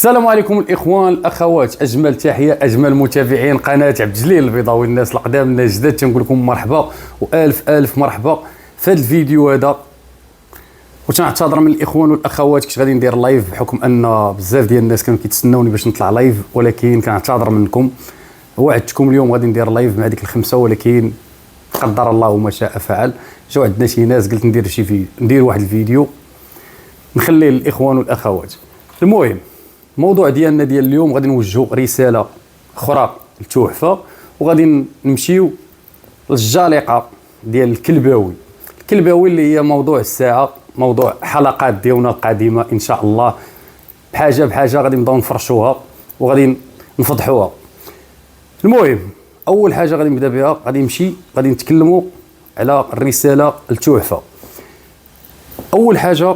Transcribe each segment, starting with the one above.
السلام عليكم الاخوان الاخوات، اجمل تحيه اجمل متابعين قناه عبد الجليل البيضاوي. الناس القدام الناس الجداد تنقول لكم مرحبا والف مرحبا في هذا الفيديو هذا. وتنعتذر من الاخوان والاخوات، كنت غادي ندير لايف بحكم ان بزاف ديال الناس كانوا كيتسناوني باش نطلع لايف، ولكن كنعتذر منكم. وعدتكم اليوم غادي ندير لايف مع ديك الخمسه، ولكن قدر الله وما شاء فعل. جاو عندنا شي ناس قلت ندير شي فيديو، ندير واحد الفيديو نخليه للاخوان والاخوات. المهم الموضوع ديالنا ديال اليوم غادي نوجهوا رساله اخرى لتحفه، وغادي نمشيو للجالقه ديال الكلباوي اللي هي موضوع الساعه، موضوع حلقات ديالنا القادمه ان شاء الله. بحاجه غادي نبداو نفرشوها وغادي نفضحوها. المهم اول حاجه غادي نبدا بها، غادي نتكلموا على الرساله لتحفه. اول حاجه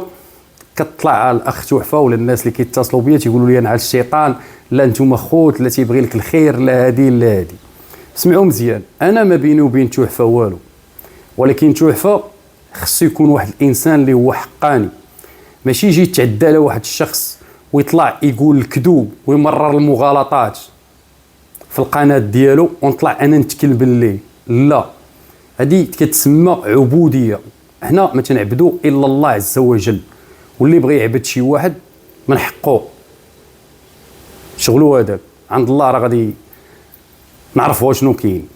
كتطلع على الاخ تحفه ولا الناس اللي كيتصلوا بيا تيقولوا لي انا على الشيطان، لا نتوما خوت، لا تيبغي لك الخير، لا هادي لا هادي. سمعوا مزيان، انا ما بيني وبين تحفه والو، ولكن تحفه خصو يكون واحد الانسان اللي هو حقاني، ماشي يجي يتعدى على واحد الشخص ويطلع يقول الكذوب ويمرر المغالطات في القناه ديالو ونطلع انا نتكلم بالليل. لا، هذه كتسمى عبوديه. حنا ما تنعبدوا الا الله عز وجل، واللي بغى يعبد شي واحد من حقه شغلو هذاك عند الله، راه غادي نعرفوا شنو كاين.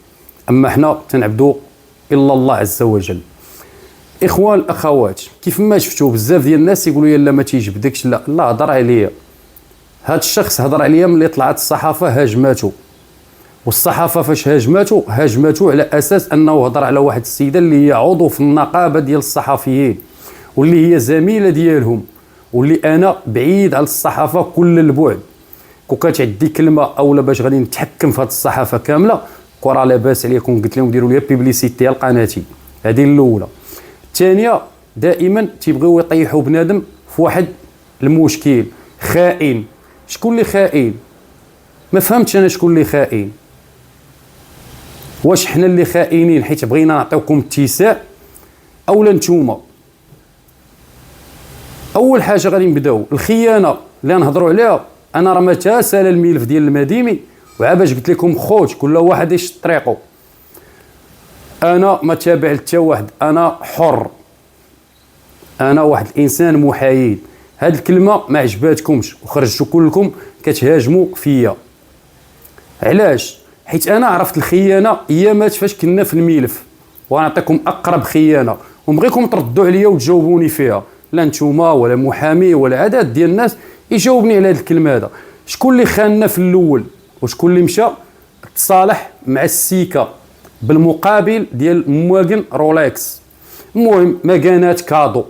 اما حنا تنعبدوا الا الله عز وجل. اخوان الاخوات، كيف ما شفتوا بزاف ديال الناس يقولوا لي لا ما تيجبدكش، لا هضر عليا. هذا الشخص هضر عليا ملي طلعت الصحافه هاجماته، والصحافه فاش هاجماته على اساس انه هضر على واحد السيده اللي هي عضو في النقابه ديال الصحفيين، واللي هي زميله ديالهم، واللي انا بعيد على الصحافه كل البعد. كون كانت عندي كلمه اولا باش غادي نتحكم في هذه الصحافه كامله، كره لاباس عليكم قلت لهم ديروا لي بيبليسيتي على قناتي. هذه الاولى. الثانيه، دائما تيبغيو يطيحوا بنادم في واحد المشكل، خائن. شكون اللي خائن؟ ما فهمتش انا شكون اللي خائن. واش حنا اللي خائنين حيت بغينا نعطيوكم اتساع اولا نتوما؟ اول حاجه غادي نبداو الخيانه اللي نهضروا عليها. انا راه ما تاسال الملف ديال المديمي، وعا باش قلت لكم خوت كل واحد يشد طريقه. انا ما تابع حتى واحد، انا حر، انا واحد الانسان محايد. هاد الكلمه ما عجباتكمش وخرجتوا كلكم كتهاجموا فيا. علاش؟ حيت انا عرفت الخيانه ايامات فاش كنا في الملف، ونعطيكم اقرب خيانه ونبغيكم تردوا عليا وتجاوبوني فيها. لا نتوما ولا محامي ولا عدد ديال الناس يجاوبني على هذه الكلمه هذا. شكون اللي خاننا في الاول وشكون اللي مشى تصالح مع السيكا بالمقابل ديال مواقن رولكس؟ المهم مكانات كادو،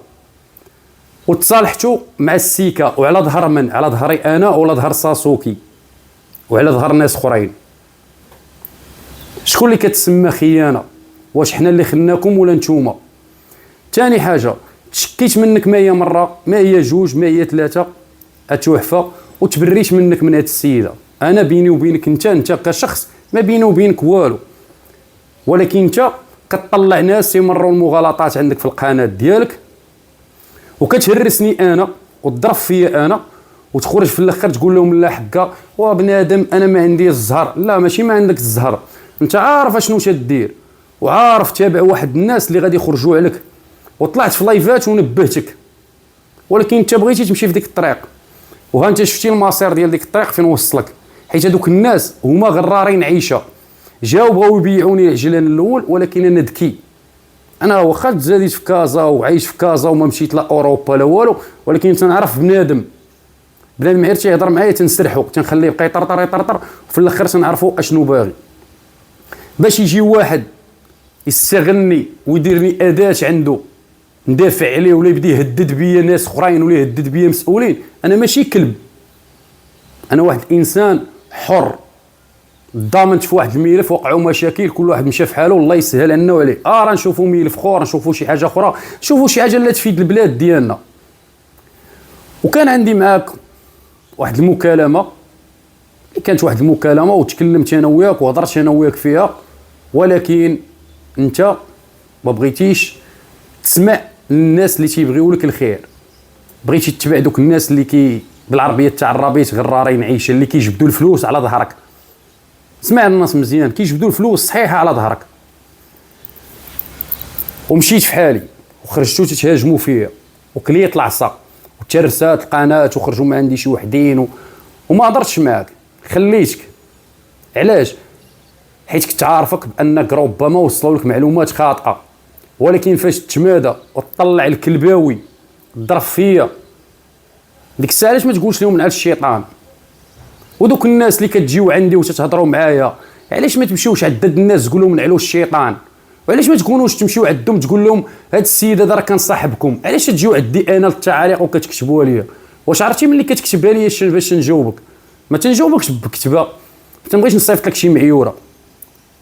وتصالحتوا مع السيكا وعلى ظهر من؟ على ظهري انا ولا ظهر ساسوكي وعلى ظهر ناس اخرين؟ شكون اللي كتسمى خيانه؟ واش حنا اللي خناكم ولا نتوما؟ ثاني حاجه، تشكيت منك ما هي مره، ما هي جوج، ما هي ثلاثه اتوحفه، وتبريش منك من هاد السيده. انا بيني وبينك انت كشخص ما بيني وبينك والو، ولكن انت كتطلع ناس يمروا المغالطات عندك في القناه ديالك وكتهرسني انا وتضرب فيا انا، وتخرج في الاخر تقول لهم لا حقا وبنادم انا ما عندي الزهر. لا ماشي ما عندك الزهر، انت عارف اشنو تدير وعارف تابع واحد الناس اللي غادي يخرجوا عليك، وطلعت في لايفات ونبهتك، ولكن انت بغيتي تمشي في ديك الطريق. وها انت شفتي المصير ديال ديك الطريق فين وصلك، حيت هذوك الناس هما غرارين عيشه. جاو بغاو يبيعوني العجلان الاول، ولكن انا ذكي. انا واخا تزاديت في كازا وعايش في كازا وما مشيت لا اوروبا لا والو، ولكن تنعرف بنادم غير تيهضر معايا تنسرحو، تنخليه يبقى يطرطر وفي الاخر تنعرفوا اشنو باغي. باش يجي واحد يستغلني ويديرني اداه عنده ندافع عليه، ولا يبدا يهدد بيا ناس اخرين، ولا يهدد بيا مسؤولين، انا ماشي كلب، انا واحد الانسان حر. ضامنت في واحد الملف وقعوا مشاكل، كل واحد مشى في حاله والله يسهل عنا وعليه. راه نشوفوا ملف اخر، نشوفوا شي حاجه اخرى، نشوفوا شي حاجه اللي تفيد البلاد ديالنا. وكان عندي معاك واحد المكالمه، كانت واحد المكالمه وتكلمت انا وياك وهضرت انا وياك فيها، ولكن انت ما بغيتيش تسمع الناس اللي تيبغيو لك الخير، بغيتي تتبع دوك الناس اللي بالعربيه تاع الربيط غرارين عيشه اللي كيجبدوا الفلوس على ظهرك. سمع الناس مزيان، كيجبدوا الفلوس صحيحه على ظهرك. ومشيت في حالي وخرجتوا تتهاجموا فيا وكليت العصا وترسات القناه وخرجوا ما عندي شي وحدين وما هضرتش معاك، خليتك. علاش؟ حيت كنت عارفك بانك ربما وصلوا لك معلومات خاطئه، ولكن فاش تمادى وتطلع الكلباوي ضرب فيا ديك الساعه علاش ما تقولش لهم من عند الشيطان؟ ودوك الناس اللي كتجيو عندي وتتهضروا معايا علاش ما تمشيوش عند الناس تقول لهم نعلو الشيطان؟ وعلاش ما تكونوش تمشيو عندهم تقول لهم هاد السيد هذا راه كان صاحبكم؟ علاش تجيو عندي انا للتعاليق وكتكتبوا لي؟ واش عرفتي ملي كتكتبها لي باش نجاوبك؟ ما تنجاوبكش بكتبه، ما تنبغيش نصيفط لك شي معيوره،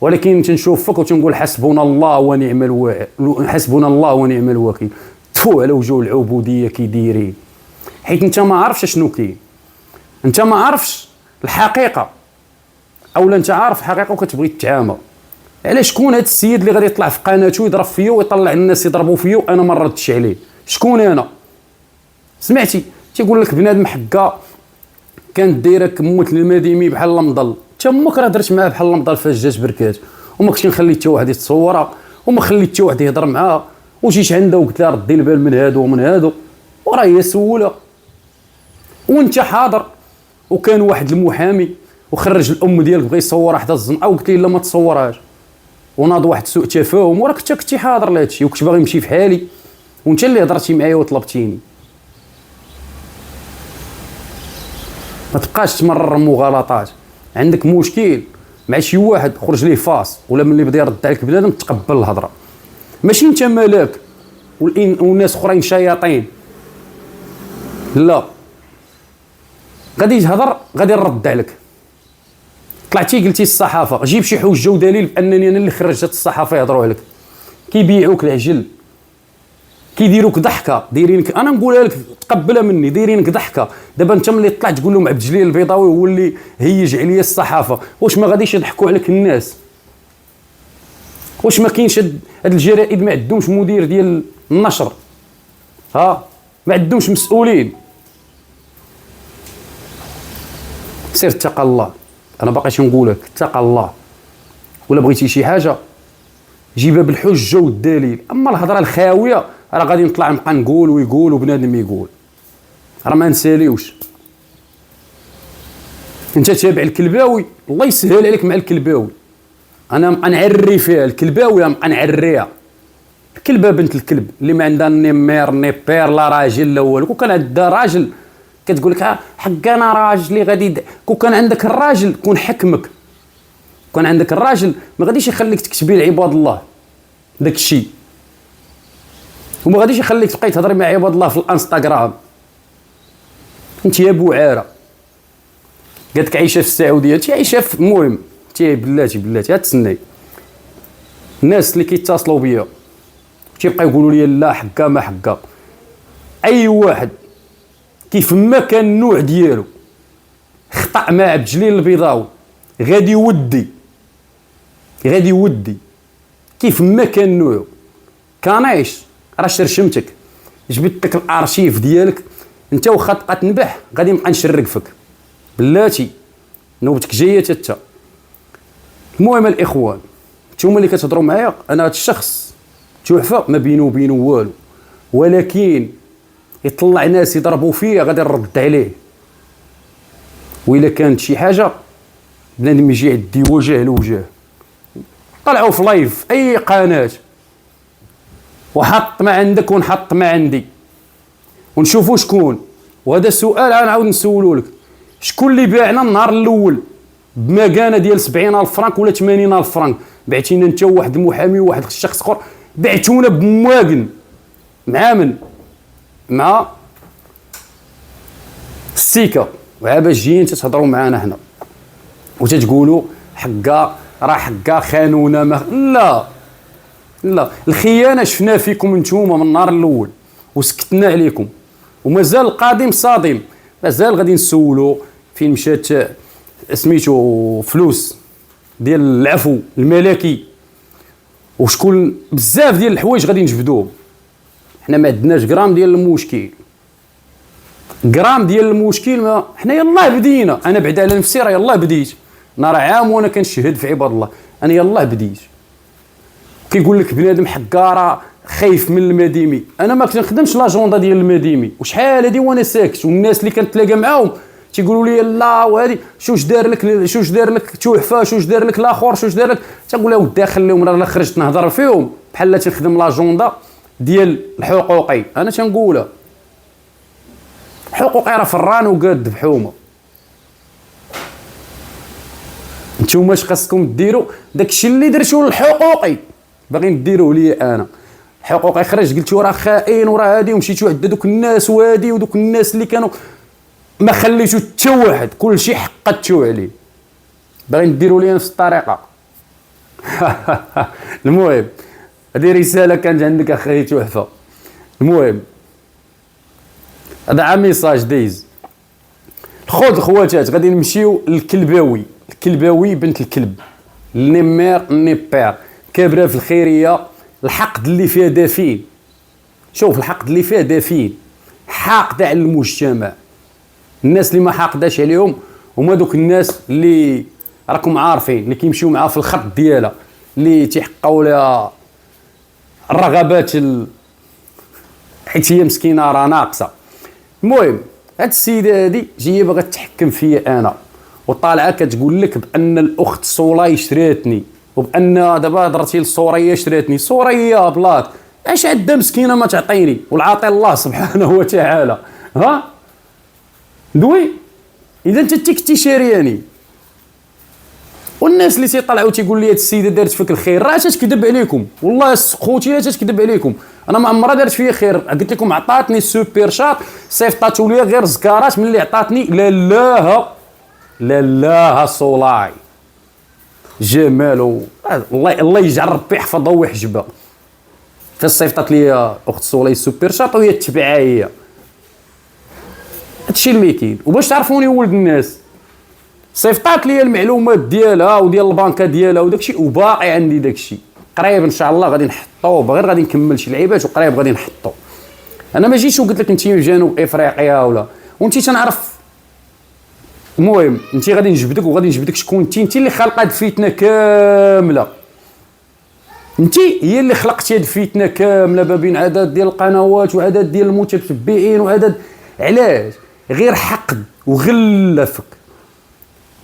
ولكن تنشوفك وتنقول حسبنا الله ونعم الوكيل، حسبنا الله ونعم الوكيل. تفو على وجوه العبوديه كي دايرين، حيت انت ما عارفش شنو كاين، انت ما عارفش الحقيقه، اولا انت عارف الحقيقه وكتبغي تتعامى. علاش شكون هذا السيد اللي غادي يطلع في قناته يضرب فيا ويطلع الناس يضربوا فيا وانا ما ردتش عليه؟ شكون انا؟ سمعتي تيقول لك بنادم حكا كانت دايره كموت المديمي بحال المضل، انت امك راه درت معاه بحال المضل فاش جات بركات، وما كنتش نخلي حتى واحد يتصورها وما خليت حتى واحد يهضر معاها، وجيت عندها وقلت لها ردي البال من هادو ومن هادو، وراه هي سوله وانت حاضر. وكان واحد المحامي وخرج الام ديالك بغى يصورها حتى الزنقه وقلت لي لا ما تصورهاش، وناض واحد سوء تفاهم، وراك انت كنتي حاضر لهذا الشيء وكنت باغي نمشي في حالي، وانت اللي هضرتي معايا وطلبتيني. ما تبقاش تمرر المغالطات. عندك مشكل مع شي واحد خرج ليه فاس ولا ملي بدا يرد عليك بنادم تقبل الهضره، ماشي انت ملاك والناس اخرين شياطين. لا، غادي تهضر غادي نرد عليك. طلعتي قلتي الصحافه، جيب شي حجه ودليل بانني انا اللي خرجت الصحافه يهضروا عليك. كيبيعوك العجل، كيديروك ضحكه، دايرينك، انا نقولها لك تقبلها مني، دايرينك ضحكه. دابا انت ملي طلعت تقول لهم عبد الجليل البيضاوي هو اللي هيج عليا الصحافه، واش ما غاديش يضحكوا عليك الناس؟ واش ما كاينش هاد الجرائد ما عندهمش مدير ديال النشر؟ ها ما عندهمش مسؤولين؟ سير اتقى الله. انا باقيش نقول لك اتقى الله، ولا بغيتي شي حاجه جيبها بالحجه والدليل. اما الهضره الخاويه راه غادي نطلع نبقى نقول ويقول وبنادم يقول، راه ما نساليوش. انت تابع الكلباوي، الله يسهل عليك مع الكلباوي. انا نبقى نعري فيها الكلباوي، نبقى نعريها. الكلبه بنت الكلب اللي ما عندها نيمير نيبير لا راجل لا والو. كون كان عندها راجل كتقول لك حق انا راجلي غادي كون كان عندك الراجل كون حكمك. كون عندك الراجل ما غاديش يخليك تكتبي لعباد الله داك الشيء، وما غاديش يخليك تبقاي تهضري مع عباد الله في الانستغرام. انت يا بوعاره قالت لك عايشه في السعوديه، انت عايشه في، المهم انت بلاتي تسناي. الناس اللي كيتصلوا بيا تيبقى يقولوا لي لا حقا ما حقا. اي واحد كيف ما كان النوع ديالو خطا مع عبد الجليل البيضاوي غادي يودي كيف ما كان نوعه. كانايش راه شرشمتك، جبت لك الارشيف ديالك انت، واخا تبقى تنبح غادي نبقى نشرق فيك بلاتي، نوبتك جايه حتى. المهم الاخوان، نتوما اللي كتهضروا معايا، انا هذا الشخص تحفه ما بينه وبينه والو، ولكن يطلع ناس يضربوا فيا غادي نرد عليه. وإلا كانت شي حاجه بنادم يجي عندي وجه لوجه، طلعوا في لايف اي قناه وحط ما عندك ونحط ما عندي ونشوفوا شكون. وهذا السؤال غنعاود نسولو لك، شكون اللي باعنا النهار الاول بمكانه ديال 70,000 فرانك ولا 80,000 فرانك؟ بعتينا انت وواحد المحامي وواحد الشخص اخر، بعتونا بمواقن مع من؟ مع السيكه. وعابا جايين تتهضروا معانا حنا وتتقولوا حقا راه حقا خانونا. لا الخيانه شفنا فيكم نتوما من النهار الاول وسكتنا عليكم، ومازال القادم صادم. مازال غادي نسولوا فين مشات سميتو فلوس ديال العفو الملكي، وشكون بزاف ديال الحوايج غادي نجبدوهم. حنا ما عندناش غرام ديال المشكل. غرام ديال المشكل. ما حنا يلاه بدينا، انا بعدا على نفسي راه يلاه بديت، انا راه عام وانا كنشهد في عباد الله، انا يلاه بديت. كيقول لك بنادم حكاره خايف من المديمي، انا ما كنخدمش لاجوندا ديال المديمي، وشحال هادي وانا ساكت، والناس اللي كنتلاقى معاهم تيقولوا لي لا وهادي شوش دار لك توحفه، شوش دار لك الاخر، شوش دار لك، تنقول له ودي خليهم، راه خرجت نهضر فيهم بحال تنخدم لاجوندا ديال الحقوقي. انا تنقولها حقوقي راه فران وقاد بحومه. نتوما اش خاصكم ديروا؟ داكشي اللي درتو للحقوقي باغيين ديروه ليا انا. حقوقي خرج قلتو راه خائن وراه هادي، ومشيتو عند دوك الناس وهادي ودوك الناس اللي كانوا ما خليتو حتى واحد، كلشي حقدتو عليه، باغيين ديروا ليا نفس الطريقه. المهم هذه رساله كانت عندك اخي تحفه. المهم هذا ميساج دايز. خذ الخواتات غادي نمشيو للكلباوي. الكلباوي بنت الكلب، النيبير كابره في الخيريه. الحقد اللي فيها دافين، شوف الحقد اللي فيها دافين، حاقده على المجتمع. الناس اللي ما حاقداش عليهم هما دوك الناس اللي راكم عارفين، اللي كيمشيو معاها في الخط ديالها، اللي تيحققوا لها الرغبات حيت هي مسكينه راه ناقصه. المهم هاد السيده هادي جايه باغا تحكم فيا انا، وطالعه كتقول لك بان الاخت صولاي شراتني، وبان دابا هضرتي للصوريه شراتني. صوريه بلاط اش عندها مسكينه ما تعطيني، والعاطي الله سبحانه وتعالى. ها دوي اذا انت كنتي شارياني. والناس اللي تيطلعوا تيقول لي هاد السيده دارت فيك الخير، راه تكذب عليكم والله خوتي، لا تكذب عليكم. انا ما عمرها دارت فيا خير، قلت لكم عطاتني السوبر شات، صيفطاتو ليا غير زكارات من اللي عطاتني. لا صولاي جمال الله يجعل ربي يحفظها ويحجبها. فصيفطات لي اخت صولاي السوبر شات وهي تبعها هي. هادشي اللي كاين. وباش تعرفوني ولد الناس، صيفطات لي المعلومات ديالها وديال البنكه ديالها وداكشي، وباقي عندي داكشي. قريب ان شاء الله غادي نحطوه، غير غادي نكمل شي لعيبات وقريب غادي نحطو. انا ما جيتش وقلت لك انت من جنوب افريقيا ولا وانت تنعرف. المهم انت غادي نجبدك وغادي نجبدك شكون انت اللي خلقت الفتنه كامله. انت هي اللي خلقتي هاد الفتنه كامله ما بين عدد ديال القنوات وعدد ديال المتتبعين وعدد. علاش؟ غير حقد وغله فيك.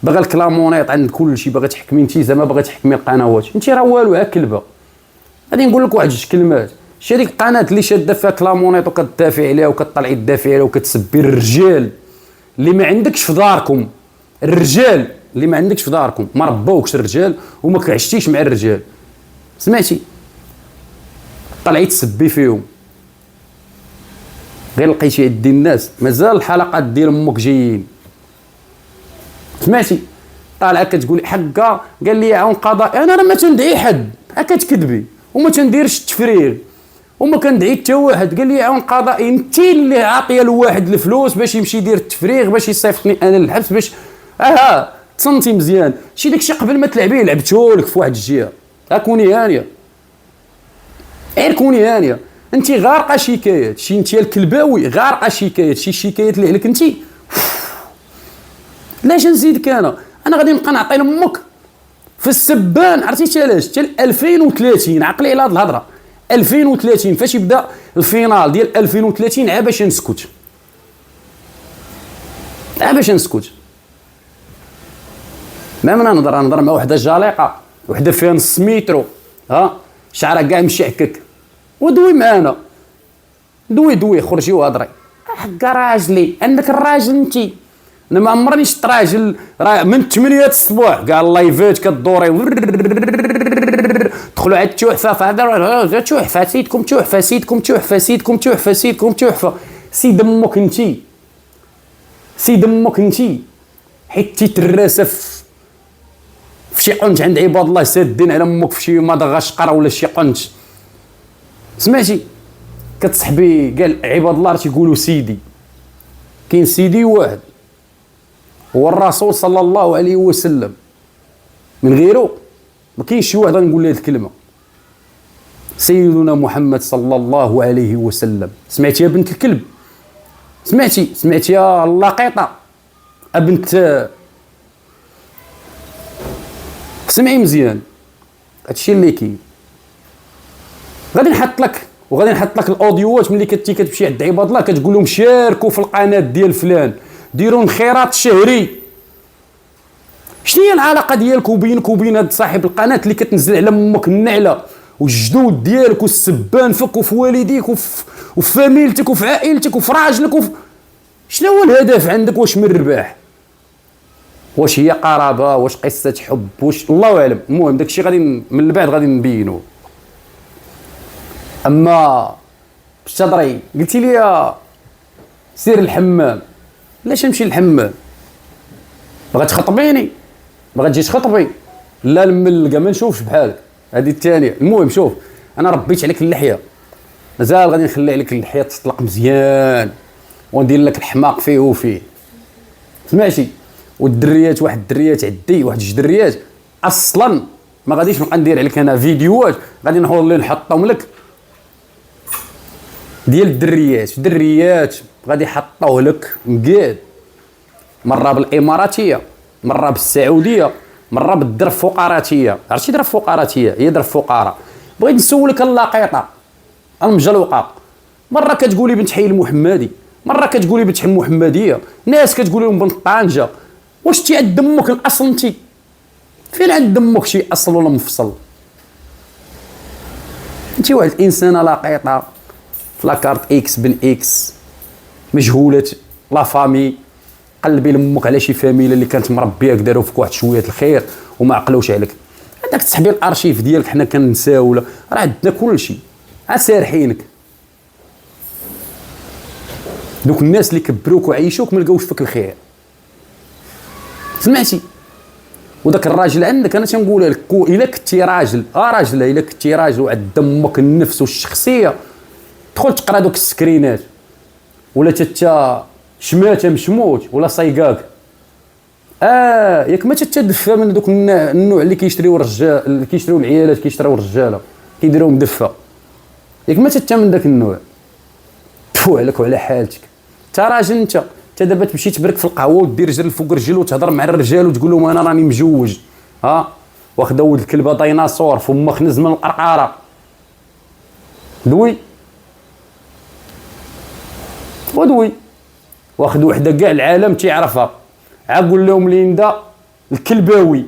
باغا الكلامونيط عند كل شيء، باغا تحكمي انت زعما باغا تحكمي القنوات. انت راه والو ها كلبه. غادي نقول لك واحد جوج كلمات. شي هذيك القناه اللي شاده فيها كلامونيط وكتدافع عليها وكتطلعي تدافعي عليها وكتسبي الرجال اللي ما عندكش في داركم. الرجال اللي ما عندكش في داركم، ما ربوكش الرجال وما كعشتيش مع الرجال، سمعتي؟ طلعي تسبي فيهم. غير لقيتي عندي الناس مازال الحلقات ديال امك جايين، سمعتي؟ طالعه كتقول حقا قال لي عون قضاء. انا راه ما تندعي حد، كتكذبي وما تنديرش التفريغ وما كندعي حتى واحد. قال لي عون قضائي، انت اللي عاطيه لواحد الفلوس باش يمشي يدير التفريغ، باش يصيفطني انا للحبس، باش تصنتي مزيان. شي داكشي قبل ما تلعبيه لعبتهولك في واحد الجهه. كوني هانيه، غير كوني هانيه. انت غارقه شكايات، شي انت الكلباوي غارقه شكايات، شي شكايات اللي عليك انت. لاش نزيدك انا غادي نبقى نعطي لامك في السبان. عرفتي علاش؟ حتى 2030. عقلي على هاد الهضره. 2030 فاش يبدا الفينال ديال 2030 عا باش نسكت، ما من نهضر مع وحده جاليقه، وحده فيها نص مترو، شعرها كاع مشعكك، ودوي معانا، دوي خرجي وهضري. حق راجلي، عندك الراجل انت. انا ما عمرني شفت راجل راه من 8 الصباح كاع اللايفات كدوري دخلوا على التحفه فهذا تحفه سيدكم، تحفه سيدكم، تحفه سيدكم، تحفه سيدكم، تحفه. سيد امك انت حيت تيتراسه في شي قنت عند عباد الله سادين على امك في شي مدغشقر ولا شي قنت، سمعتي؟ كتصحبي قال عباد الله تيقولوا سيدي. كاين سيدي واحد هو الرسول صلى الله عليه وسلم، من غيره ما كاينش شي واحد غنقول له هذه الكلمه. سيدنا محمد صلى الله عليه وسلم. سمعتي يا بنت الكلب؟ سمعتي يا اللقيطه ابنت، سمعي مزيان هادشي اللي كاين. غادي نحط لك الاوديوات ملي كتمشي عند عباد الله كتقول لهم شاركوا في القناه ديال فلان، ديروا انخراط شهري. شنو هي العلاقه ديالك وبين هاد صاحب القناه اللي كتنزل على امك النعله والجدود ديالك والسبان فيك وفي والديك وفي فاميلتك وفي عائلتك وفي راجلك شنو هو الهدف عندك؟ واش من رباح؟ واش هي قرابه؟ واش قصه حب؟ واش الله اعلم. المهم داكشي غادي من بعد غادي نبينوه. اما بالشطري قلتي لي سير الحمام، علاش نمشي للحمام؟ بغات تخطبيني؟ بغات تجي تخطبي؟ لا الملقه ما نشوفش بحالك. هذه الثانيه. المهم شوف، انا ربيت عليك اللحيه، مازال غادي نخلي عليك اللحيه تطلق مزيان وندير لك الحماق فيه وفيه. سمعتي؟ والدريات، واحد الدريات عدي، واحد جوج دريات اصلا ما غاديش نبقى ندير عليك انا فيديوهات، غادي نولي نحطهم لك ديال الدريات غادي يحطوه لك مقاد، مره بالاماراتيه، مره بالسعوديه، مره بالدرب فقراتيه. عرفتي درب فقراتيه؟ هي درب فقراء. بغيت نسولك اللقيطه المجلوقه، مره كتقولي بنت حي المحمدي، مره كتقولي بنت حي المحمديه، ناس كتقولي لهم بنت طنجه. واش تي عند دمك الاصل؟ انت فين عند دمك شي اصل ولا مفصل؟ انت واحد الانسانه لقيطه في لاكارت اكس بن اكس، مجهوله لا فامي. قلبي لامك على شي فاميله اللي كانت مربياك داروا فيك واحد شويه الخير وما عقلوش عليك. هذاك تسحبي الارشيف ديالك حنا كنساو، راه عندنا كلشي، عا سارحينك. دوك الناس اللي كبروك وعيشوك ما لقاوش فيك الخير. سمعتي؟ وداك الراجل عندك انا تنقولها لك، الا كنتي راجل الا كنتي راجل وعند دمك النفس والشخصيه، دخل تقرا دوك السكرينات، ولا تتا شماته مشموت ولا صيقاك. ياك ما تتدفى من دوك النوع اللي كيشريو الرجال، اللي كيشريو العيالات، كيشريو الرجاله كيديروهم مدفى. ياك ما تتا من داك النوع. تفو عليك وعلى حالتك. انت راجل، انت دابا تمشي تبرك في القهوه ودير رجل فوق رجل وتهضر مع الرجال وتقول لهم انا راني مجوج، واخد ولد الكلبه ديناصور فما خنز من القرقاره. دوي واخد وحده كاع العالم تيعرفها، قول لهم ليندا الكلباوي.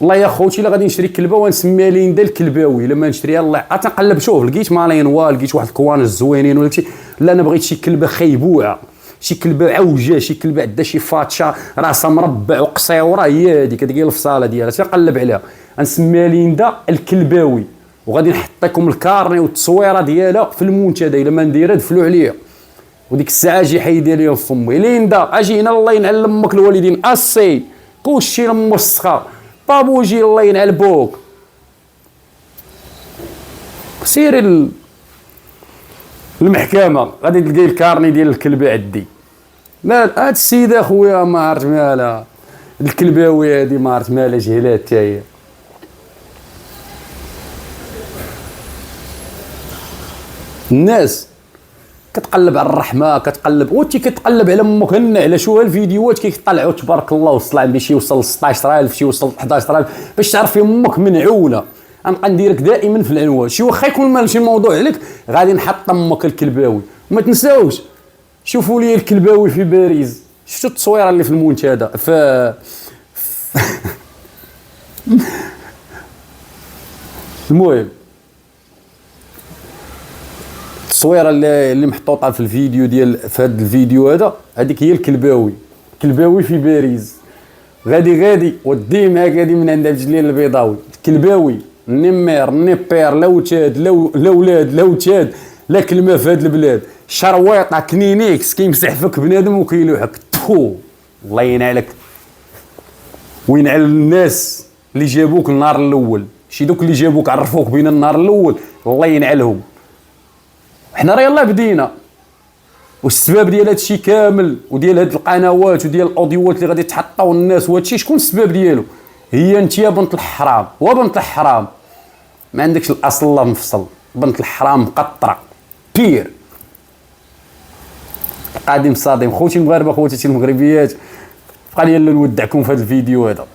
والله يا خوتي الا غادي نشري كلبه ونسميها ليندا الكلباوي، لما نشريها الله تنقلب شوف لقيت مالينوا، لقيت واحد الكوانج زوينين ولا شي. لا انا بغيت شي كلبه خيبوعه، شي كلبه عوجه، شي كلبه عندها شي فاتشه راسها مربع وقصيره، هي هذيك الفصاله ديالها تنقلب عليها، نسميها ليندا الكلباوي. وغادي نحط لكم الكارني والتصويره ديالها في المنتدى، الا ما نديرها دفلوا عليا. وديك الساعه اجي حيدي لي فمي ليندا، اجي هنا الله ينعل امك الوالدين اسي كلشي الموسخه بابوجي الله ينعل بوك. سير المحكمه غادي تلقاي الكارني ديال الكلبه عندي. لا هاد السيده خويا ما عرفت مالها، الكلباوي هادي ما عرفت مالها، جهلات حتى هي. الناس كتقلب على الرحمه، كتقلب على امك النعله. شو الفيديوهات كيطلعوا تبارك الله والصلاه على شي يوصل 16000 شي يوصل 11000 باش تعرفي امك منعوله. غنبقى نديرك دائما في العنوان، شي واخا يكون ماشي موضوع عليك غادي نحط امك الكلباوي. وما تنساوش شوفوا لي الكلباوي في باريس، شفتوا التصويره اللي في المنتدى المهم التصويره اللي محطوطه في الفيديو في هذا الفيديو هذا، هذيك هي الكلباوي في باريس. غادي ودي معاك غادي من عند الجليل البيضاوي. الكلباوي نمير نيبير لوتاد لولاد لوتاد لا كلمه في هذه البلاد، شرويطه كنينيكس كيمسح فيك بنادم وكيلوحك. تفو الله ينعلك وينعل الناس اللي جابوك النهار الاول، شي دوك اللي جابوك عرفوك بين النهار الاول الله ينعلهم. حنا راه يلاه بدينا، والسبب ديال هادشي كامل وديال هاد القنوات وديال الاوديوات اللي غادي تحطوا الناس وهادشي شكون السبب ديالو؟ هي انت يا بنت الحرام وبنت الحرام، ما عندكش الاصل لا مفصل، بنت الحرام مقطره بير. قادم صادم. خوتي المغاربه خواتاتي المغربيات، بقى لي نودعكم في هذا الفيديو هذا.